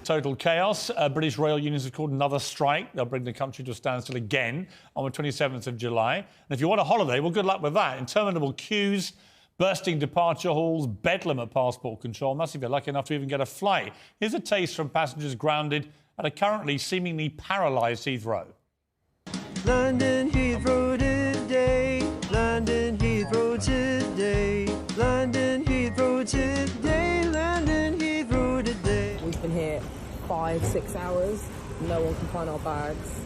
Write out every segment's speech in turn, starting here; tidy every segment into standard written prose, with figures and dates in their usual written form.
Total chaos. British rail unions have called another strike. They'll bring the country to a standstill again on the 27th of July. And if you want a holiday, well, good luck with that. Interminable queues, bursting departure halls, bedlam at passport control. Must if you're lucky enough to even get a flight. Here's a taste from passengers grounded at a currently seemingly paralysed Heathrow. London Heathrow today, London Heathrow today, London Heathrow today, London Heathrow today. We've been here 5-6 hours, no one can find our bags,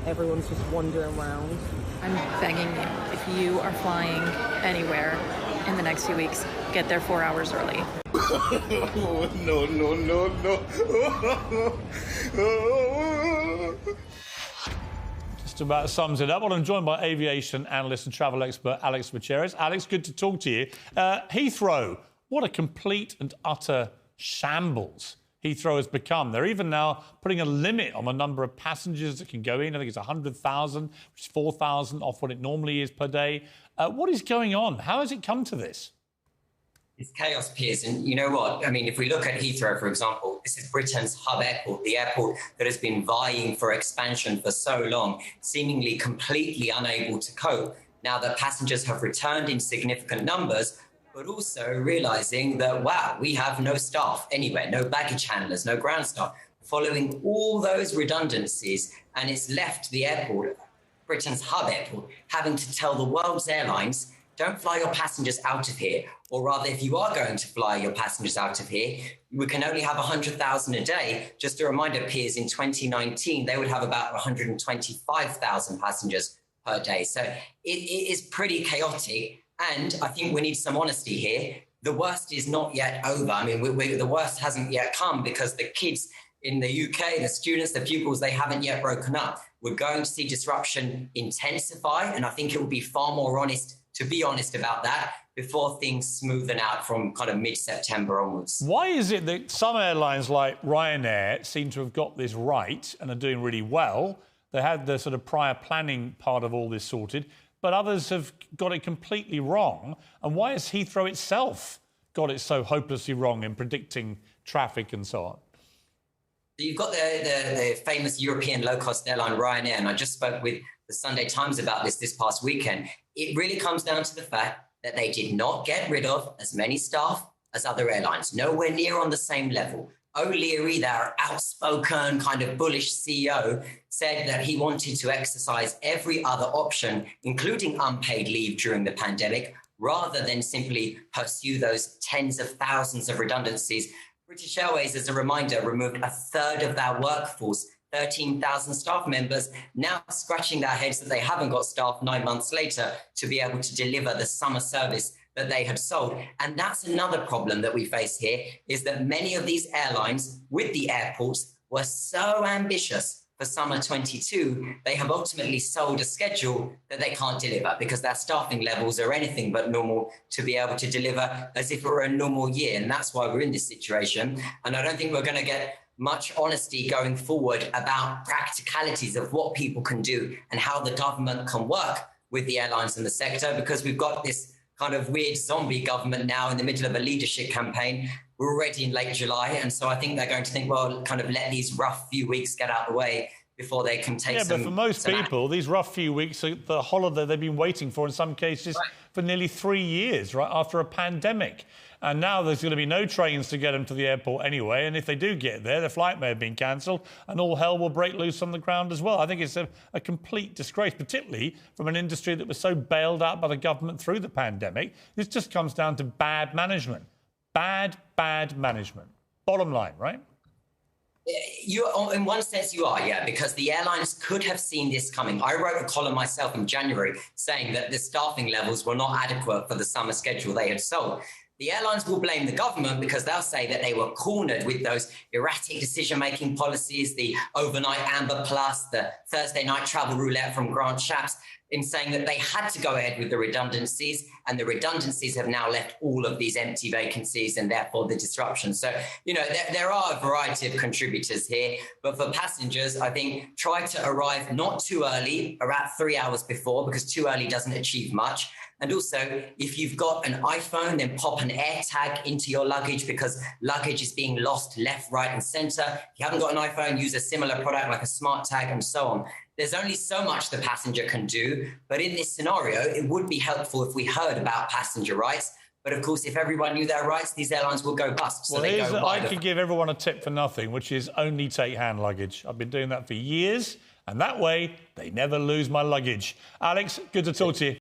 everyone's just wandering around. I'm begging you, if you are flying anywhere in the next few weeks, get there 4 hours early. No. Just about sums it up. Well, I'm joined by aviation analyst and travel expert Alex Macheras. Alex, good to talk to you. Heathrow, what a complete and utter shambles Heathrow has become. They're even now putting a limit on the number of passengers that can go in. I think it's 100,000, which is 4,000 off what it normally is per day. What is going on? How has it come to this? It's chaos, Piers. And you know what? I mean, if we look at Heathrow, for example, this is Britain's hub airport, the airport that has been vying for expansion for so long, seemingly completely unable to cope now that passengers have returned in significant numbers, but also realizing that, wow, we have no staff anywhere, no baggage handlers, no ground staff, following all those redundancies. And it's left the airport, Britain's hub airport, having to tell the world's airlines, don't fly your passengers out of here. Or rather, if you are going to fly your passengers out of here, we can only have 100,000 a day. Just a reminder, Piers, in 2019, they would have about 125,000 passengers per day. So it is pretty chaotic. And I think we need some honesty here. The worst is not yet over. I mean, the worst hasn't yet come because the kids in the UK, the students, the pupils, they haven't yet broken up. We're going to see disruption intensify. And I think it will be far more honest to be honest about that before things smoothen out from kind of mid-September onwards. Why is it that some airlines like Ryanair seem to have got this right and are doing really well? They had the sort of prior planning part of all this sorted, but others have got it completely wrong. And why has Heathrow itself got it so hopelessly wrong in predicting traffic and so on? You've got the famous European low-cost airline Ryanair, and I just spoke with the Sunday Times about this past weekend. It really comes down to the fact that they did not get rid of as many staff as other airlines, nowhere near on the same level. O'Leary, their outspoken kind of bullish CEO, said that he wanted to exercise every other option, including unpaid leave during the pandemic, rather than simply pursue those tens of thousands of redundancies. British Airways, as a reminder, removed a third of their workforce, 13,000 staff members, now scratching their heads that they haven't got staff 9 months later to be able to deliver the summer service that they had sold. And that's another problem that we face here, is that many of these airlines with the airports were so ambitious for summer 22, they have ultimately sold a schedule that they can't deliver because their staffing levels are anything but normal to be able to deliver as if it were a normal year. And that's why we're in this situation. And I don't think we're going to get much honesty going forward about practicalities of what people can do and how the government can work with the airlines in the sector, because we've got this kind of weird zombie government now in the middle of a leadership campaign. We're already in late July. And so I think they're going to think, well, kind of let these rough few weeks get out of the way before they can take some... Yeah, but for most people, these rough few weeks are the holiday they've been waiting for, in some cases, for nearly 3 years, right, after a pandemic. And now there's going to be no trains to get them to the airport anyway. And if they do get there, their flight may have been cancelled and all hell will break loose on the ground as well. I think it's a complete disgrace, particularly from an industry that was so bailed out by the government through the pandemic. This just comes down to bad management. Bad management. Bottom line, right? In one sense, you are, yeah, because the airlines could have seen this coming. I wrote a column myself in January saying that the staffing levels were not adequate for the summer schedule they had sold. The airlines will blame the government because they'll say that they were cornered with those erratic decision-making policies, the overnight Amber Plus, the Thursday night travel roulette from Grant Shapps. in saying that they had to go ahead with the redundancies, and the redundancies have now left all of these empty vacancies and therefore the disruption. So, you know, there are a variety of contributors here, but for passengers, I think try to arrive not too early, around 3 hours before, because too early doesn't achieve much. And also, if you've got an iPhone, then pop an AirTag into your luggage, because luggage is being lost left, right, and center. If you haven't got an iPhone, use a similar product like a smart tag and so on. There's only so much the passenger can do. But in this scenario, it would be helpful if we heard about passenger rights. But of course, if everyone knew their rights, these airlines will go bust. So well, I could give everyone a tip for nothing, which is only take hand luggage. I've been doing that for years, and that way, they never lose my luggage. Alex, good to talk to you.